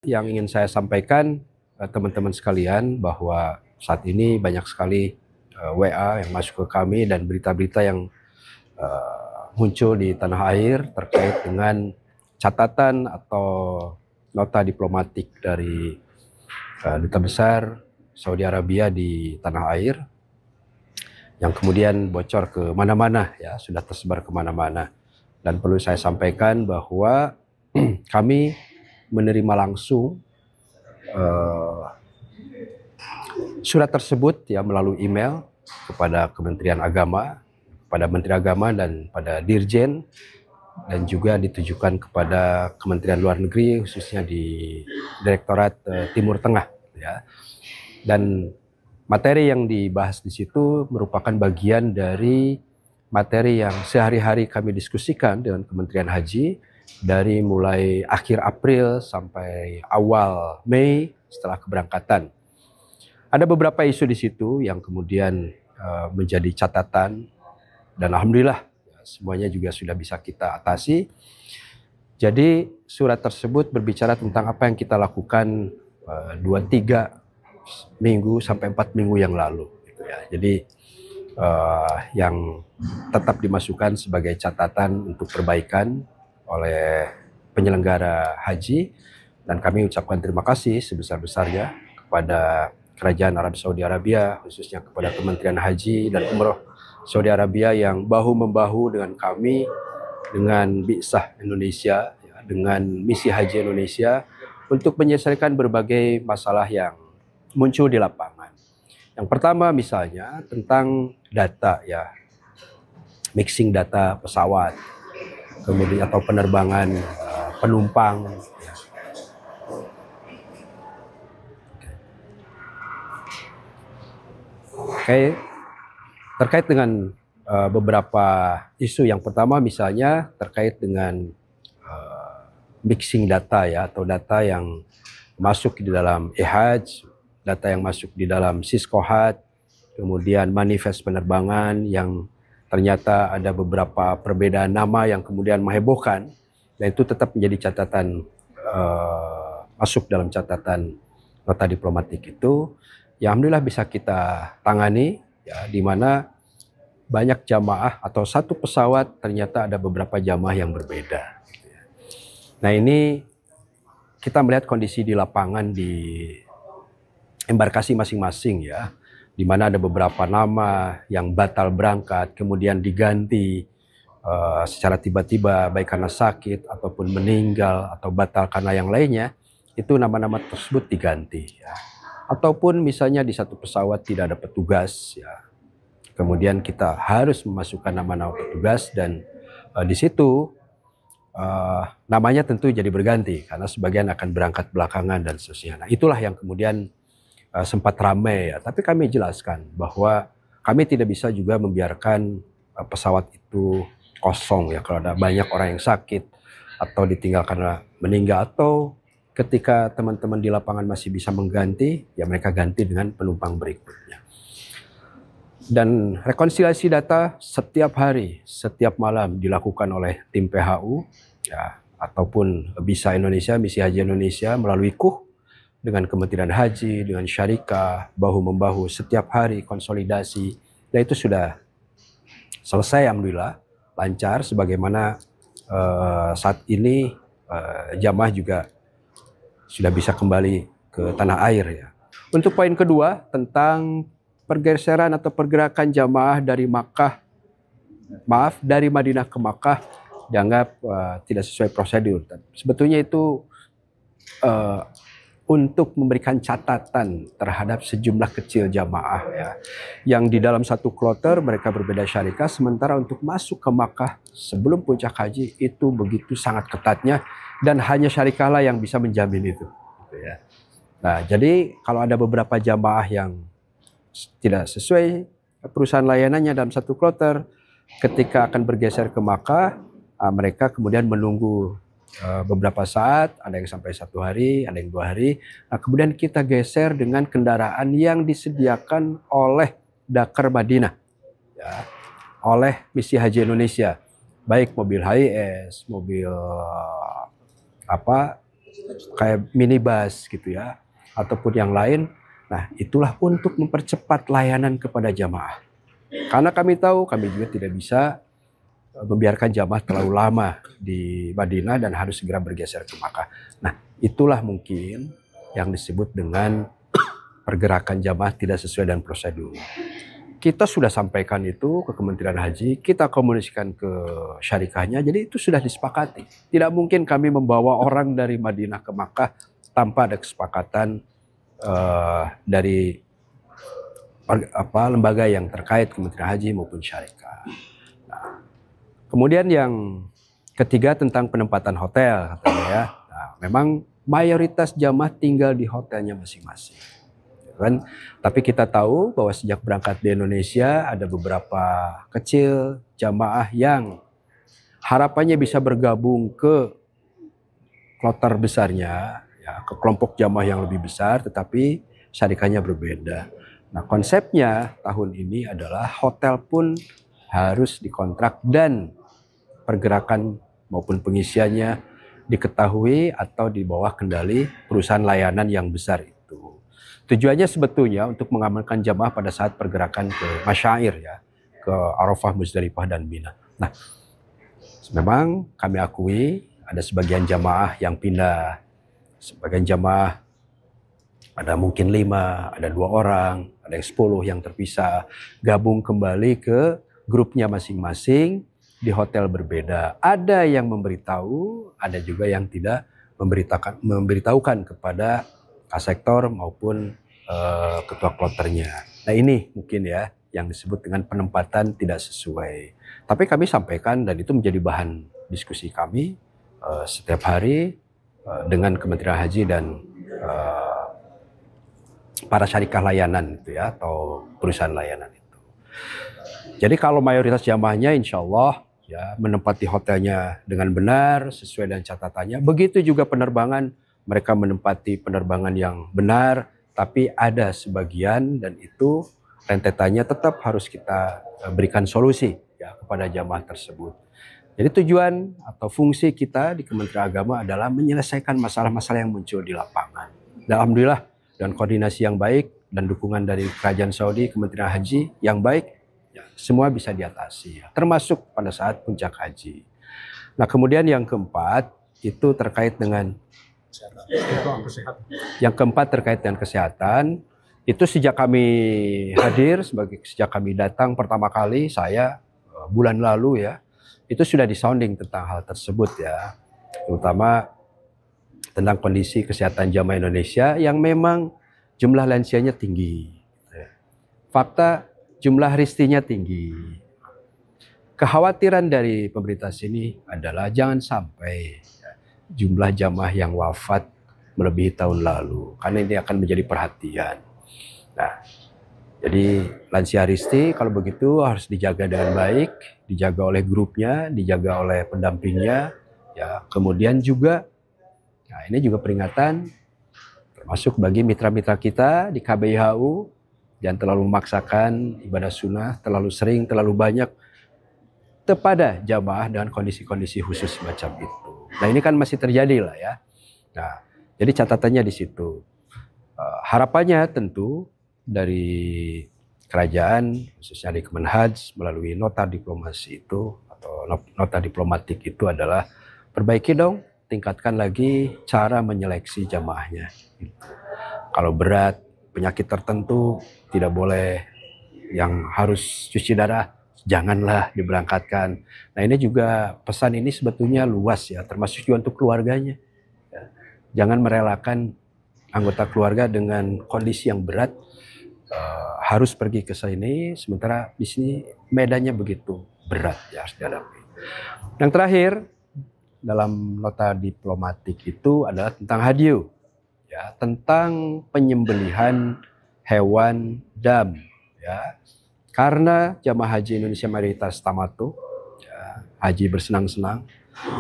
yang ingin saya sampaikan teman-teman sekalian bahwa saat ini banyak sekali WA yang masuk ke kami dan berita-berita yang muncul di tanah air terkait dengan catatan atau nota diplomatik dari Duta Besar Saudi Arabia di tanah air yang kemudian bocor ke mana-mana, ya, sudah tersebar ke mana-mana. Dan perlu saya sampaikan bahwa kami menerima langsung surat tersebut ya melalui email kepada Kementerian Agama, pada Menteri Agama dan pada Dirjen, dan juga ditujukan kepada Kementerian Luar Negeri khususnya di Direktorat Timur Tengah, ya. Dan materi yang dibahas di situ merupakan bagian dari materi yang sehari-hari kami diskusikan dengan Kementerian Haji dari mulai akhir April sampai awal Mei setelah keberangkatan. Ada beberapa isu di situ yang kemudian menjadi catatan dan alhamdulillah semuanya juga sudah bisa kita atasi. Jadi surat tersebut berbicara tentang apa yang kita lakukan 2-3 minggu sampai 4 minggu yang lalu, gitu ya. Jadi yang tetap dimasukkan sebagai catatan untuk perbaikan oleh penyelenggara haji, dan kami ucapkan terima kasih sebesar-besarnya kepada Kerajaan Arab Saudi Arabia, khususnya kepada Kementerian Haji dan Umroh Saudi Arabia yang bahu-membahu dengan kami, dengan Bi'sah Indonesia, ya, dengan Misi Haji Indonesia untuk menyelesaikan berbagai masalah yang muncul di lapangan. Yang pertama misalnya tentang data, ya, mixing data pesawat, kemudian atau penerbangan penumpang. Ya. Oke, terkait dengan beberapa isu. Yang pertama misalnya terkait dengan mixing data, ya, atau data yang masuk di dalam e-hajj, data yang masuk di dalam Siskohat, kemudian manifest penerbangan yang ternyata ada beberapa perbedaan nama yang kemudian menghebohkan, dan itu tetap menjadi catatan, masuk dalam catatan nota diplomatik itu, yang alhamdulillah bisa kita tangani, ya, di mana banyak jamaah atau satu pesawat ternyata ada beberapa jamaah yang berbeda. Nah, ini kita melihat kondisi di lapangan di embarkasi masing-masing, ya, di mana ada beberapa nama yang batal berangkat kemudian diganti secara tiba-tiba, baik karena sakit ataupun meninggal atau batal karena yang lainnya, itu nama-nama tersebut diganti, ya. Ataupun misalnya di satu pesawat tidak ada petugas, ya, kemudian kita harus memasukkan nama-nama petugas dan di situ namanya tentu jadi berganti karena sebagian akan berangkat belakangan dan seterusnya. Nah, itulah yang kemudian sempat ramai, ya. Tapi kami jelaskan bahwa kami tidak bisa juga membiarkan pesawat itu kosong, ya, kalau ada banyak orang yang sakit atau ditinggal karena meninggal, atau ketika teman-teman di lapangan masih bisa mengganti, ya mereka ganti dengan penumpang berikutnya. Dan rekonsiliasi data setiap hari, setiap malam dilakukan oleh tim PHU, ya, ataupun Bisa Indonesia, Misi Haji Indonesia melalui KUH dengan Kementerian Haji, dengan syarikah, bahu-membahu setiap hari konsolidasi. Dan itu sudah selesai, alhamdulillah, lancar, sebagaimana saat ini jamaah juga sudah bisa kembali ke tanah air, ya. Untuk poin kedua tentang pergeseran atau pergerakan jamaah dari dari Madinah ke Makkah dianggap tidak sesuai prosedur. Sebetulnya itu untuk memberikan catatan terhadap sejumlah kecil jamaah, ya, yang di dalam satu kloter mereka berbeda syarikah, sementara untuk masuk ke Makkah sebelum puncak haji itu begitu sangat ketatnya dan hanya syarikah lah yang bisa menjamin itu, gitu, ya. Nah, jadi kalau ada beberapa jamaah yang tidak sesuai perusahaan layanannya dalam satu kloter, ketika akan bergeser ke Makkah, mereka kemudian menunggu beberapa saat, ada yang sampai 1 hari, ada yang 2 hari. Nah, kemudian kita geser dengan kendaraan yang disediakan oleh Dakar Madinah, ya, oleh Misi Haji Indonesia, baik mobil HIS, mobil kayak minibus gitu ya, ataupun yang lain. Nah, itulah untuk mempercepat layanan kepada jamaah. Karena kami tahu kami juga tidak bisa membiarkan jamaah terlalu lama di Madinah dan harus segera bergeser ke Makkah. Nah, itulah mungkin yang disebut dengan pergerakan jamaah tidak sesuai dengan prosedur. Kita sudah sampaikan itu ke Kementerian Haji, kita komunikasikan ke syarikahnya, jadi itu sudah disepakati. Tidak mungkin kami membawa orang dari Madinah ke Makkah tanpa ada kesepakatan dari lembaga yang terkait, Kementerian Haji maupun syarikah. Nah, kemudian yang ketiga tentang penempatan hotel, katanya ya. Nah, memang mayoritas jamaah tinggal di hotelnya masing-masing. Kan? Tapi kita tahu bahwa sejak berangkat di Indonesia ada beberapa kecil jamaah yang harapannya bisa bergabung ke kloter besarnya, ya, ke kelompok jamaah yang lebih besar, tetapi syarikahnya berbeda. Nah, konsepnya tahun ini adalah hotel pun harus dikontrak dan pergerakan maupun pengisiannya diketahui atau di bawah kendali perusahaan layanan yang besar itu. Tujuannya sebetulnya untuk mengamankan jamaah pada saat pergerakan ke masyair ya, ke Arafah, Muzdalifah dan Mina. Nah, memang kami akui ada sebagian jamaah yang pindah, sebagian jamaah ada mungkin 5, ada 2 orang, ada yang 10 yang terpisah, gabung kembali ke grupnya masing-masing di hotel berbeda. Ada yang memberitahu, ada juga yang tidak memberitahukan kepada sektor maupun ketua kloternya. Nah, ini mungkin ya yang disebut dengan penempatan tidak sesuai. Tapi kami sampaikan dan itu menjadi bahan diskusi kami setiap hari dengan Kementerian Haji dan para syarikah layanan itu ya, atau perusahaan layanan itu. Jadi kalau mayoritas jamaahnya insya Allah ya menempati hotelnya dengan benar sesuai dengan catatannya. Begitu juga penerbangan, mereka menempati penerbangan yang benar, tapi ada sebagian dan itu rentetannya tetap harus kita berikan solusi ya kepada jamaah tersebut. Jadi tujuan atau fungsi kita di Kementerian Agama adalah menyelesaikan masalah-masalah yang muncul di lapangan. Dan alhamdulillah dan koordinasi yang baik dan dukungan dari Kerajaan Saudi, Kementerian Haji yang baik, ya, semua bisa diatasi, ya, termasuk pada saat puncak haji. Nah, kemudian yang keempat itu terkait dengan kesehatan. Itu sejak kami hadir, sejak kami datang pertama kali, saya bulan lalu ya, itu sudah disounding tentang hal tersebut ya, terutama tentang kondisi kesehatan jamaah Indonesia yang memang jumlah lansianya tinggi. Fakta jumlah ristinya tinggi. Kekhawatiran dari pemerintah sini adalah jangan sampai jumlah jamaah yang wafat melebihi tahun lalu, karena ini akan menjadi perhatian. Nah, jadi lansia risti kalau begitu harus dijaga dengan baik, dijaga oleh grupnya, dijaga oleh pendampingnya, ya. Kemudian juga, nah ini juga peringatan termasuk bagi mitra-mitra kita di KBIHU, jangan terlalu memaksakan ibadah sunnah terlalu sering, terlalu banyak kepada jamaah dengan kondisi-kondisi khusus semacam itu. Nah, ini kan masih terjadi lah ya. Nah, jadi catatannya di situ. Harapannya tentu dari kerajaan, khususnya di Kemenhaj melalui nota diplomasi itu atau nota diplomatik itu adalah perbaiki dong, tingkatkan lagi cara menyeleksi jamaahnya. Kalau berat, penyakit tertentu tidak boleh yang harus cuci darah, janganlah diberangkatkan. Nah, ini juga pesan ini sebetulnya luas ya, termasuk juga untuk keluarganya. Ya. Jangan merelakan anggota keluarga dengan kondisi yang berat harus pergi ke sini, sementara di sini medannya begitu berat ya harus dihadapi. Yang terakhir dalam nota diplomatik itu adalah tentang hadyu, ya, tentang penyembelihan hewan dam, ya. Karena jamaah haji Indonesia mayoritas tamattu, ya, haji bersenang-senang,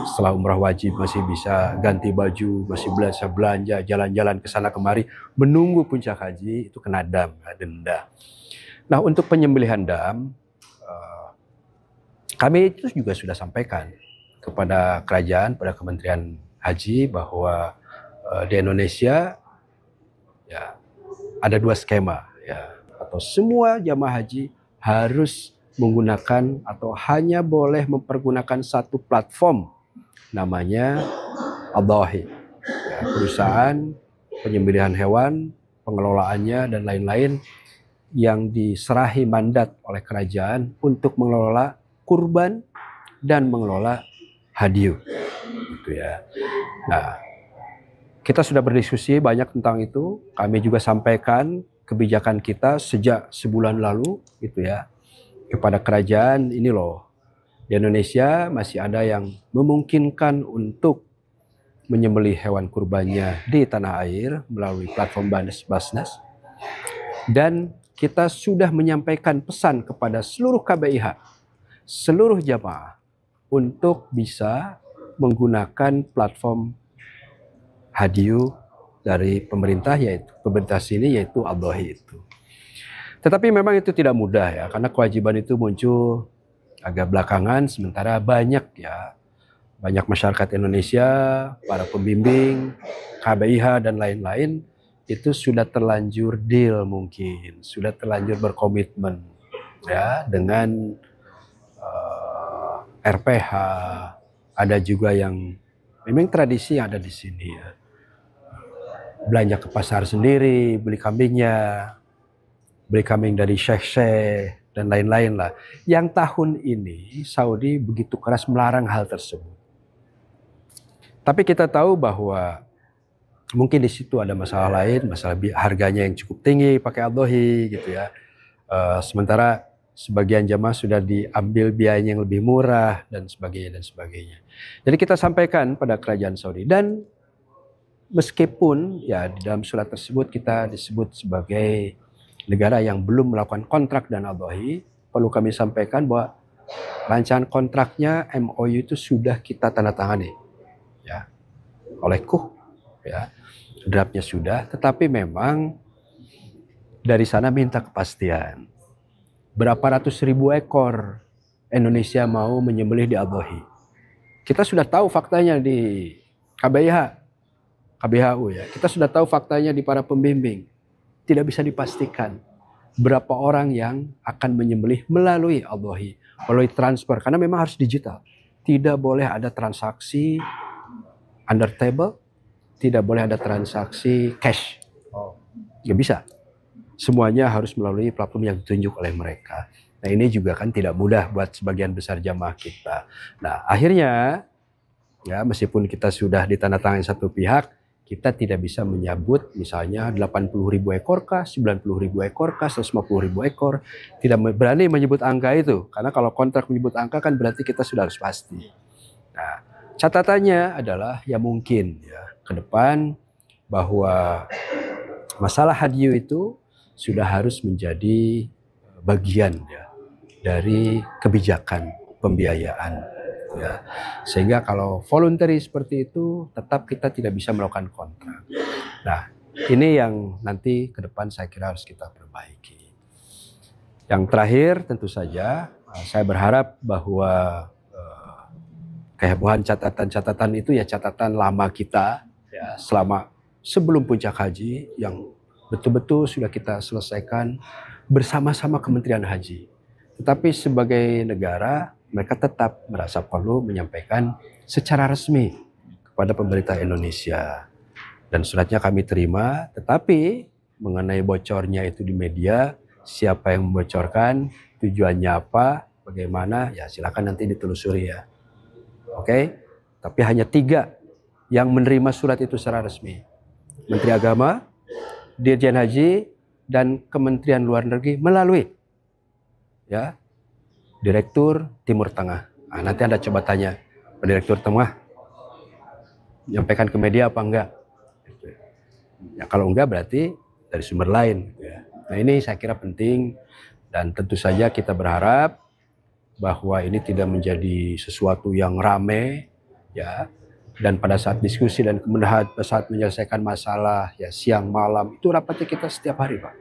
setelah umrah wajib masih bisa ganti baju, masih bisa belanja, jalan-jalan ke sana kemari, menunggu puncak haji itu kena dam, denda. Nah, untuk penyembelihan dam, kami itu juga sudah sampaikan kepada kerajaan, pada Kementerian Haji bahwa di Indonesia ya ada 2 skema ya, atau semua jamaah haji harus menggunakan atau hanya boleh mempergunakan satu platform namanya Adhahi, ya, perusahaan penyembelihan hewan, pengelolaannya dan lain-lain yang diserahi mandat oleh kerajaan untuk mengelola kurban dan mengelola hadyu, gitu ya. Nah, kita sudah berdiskusi banyak tentang itu. Kami juga sampaikan kebijakan kita sejak sebulan lalu, gitu ya, kepada kerajaan. Ini loh, di Indonesia masih ada yang memungkinkan untuk menyembelih hewan kurbannya di tanah air melalui platform Basnas. Dan kita sudah menyampaikan pesan kepada seluruh KBIH, seluruh jamaah untuk bisa menggunakan platform hadyu dari pemerintah, yaitu pemerintah sini, yaitu Adhahi itu. Tetapi memang itu tidak mudah ya, karena kewajiban itu muncul agak belakangan, sementara banyak masyarakat Indonesia, para pembimbing, KBIH dan lain-lain itu sudah terlanjur deal, mungkin sudah terlanjur berkomitmen ya dengan RPH. Ada juga yang memang tradisi yang ada di sini ya, belanja ke pasar sendiri, beli kambingnya, beli kambing dari syekh-syekh dan lain-lain lah. Yang tahun ini Saudi begitu keras melarang hal tersebut. Tapi kita tahu bahwa mungkin di situ ada masalah lain, masalah harganya yang cukup tinggi pakai Adhahi gitu ya. Sementara sebagian jamaah sudah diambil biayanya yang lebih murah dan sebagainya dan sebagainya. Jadi kita sampaikan pada kerajaan Saudi, dan meskipun ya di dalam surat tersebut kita disebut sebagai negara yang belum melakukan kontrak dan Adhahi, perlu kami sampaikan bahwa rancangan kontraknya MOU itu sudah kita tanda tangani ya oleh KUH ya, draftnya sudah, tetapi memang dari sana minta kepastian berapa ratus ribu ekor Indonesia mau menyembelih di Adhahi. Kita sudah tahu faktanya di KBHU ya, kita sudah tahu faktanya di para pembimbing. Tidak bisa dipastikan berapa orang yang akan menyembelih melalui Adhahi, melalui transfer, karena memang harus digital. Tidak boleh ada transaksi under table, tidak boleh ada transaksi cash. Nggak bisa. Semuanya harus melalui platform yang ditunjuk oleh mereka. Nah, ini juga kan tidak mudah buat sebagian besar jamaah kita. Nah, akhirnya ya meskipun kita sudah ditandatangani satu pihak, kita tidak bisa menyebut misalnya 80.000 ekor kah, 90.000 ekor kah, 150.000 ekor. Tidak berani menyebut angka itu, karena kalau kontrak menyebut angka kan berarti kita sudah harus pasti. Nah, catatannya adalah ya mungkin ya ke depan bahwa masalah hadyu itu sudah harus menjadi bagian ya dari kebijakan pembiayaan ya. Sehingga kalau voluntary seperti itu tetap kita tidak bisa melakukan kontrak. Nah, ini yang nanti ke depan saya kira harus kita perbaiki. Yang terakhir tentu saja saya berharap bahwa kehebohan catatan-catatan itu ya catatan lama kita ya selama sebelum puncak haji yang betul-betul sudah kita selesaikan bersama-sama Kementerian Haji. Tetapi sebagai negara mereka tetap merasa perlu menyampaikan secara resmi kepada pemerintah Indonesia. Dan suratnya kami terima, tetapi mengenai bocornya itu di media, siapa yang membocorkan, tujuannya apa, bagaimana, ya silakan nanti ditelusuri ya. Oke? Tapi hanya 3 yang menerima surat itu secara resmi. Menteri Agama, Dirjen Haji, dan Kementerian Luar Negeri melalui ya Direktur Timur Tengah. Nah, nanti Anda coba tanya Pak Direktur Tengah, menyampaikan ke media apa enggak? Ya, kalau enggak berarti dari sumber lain. Ya. Nah, ini saya kira penting, dan tentu saja kita berharap bahwa ini tidak menjadi sesuatu yang rame, ya. Dan pada saat diskusi dan kemudian saat menyelesaikan masalah, ya siang malam itu rapatnya kita setiap hari, Pak.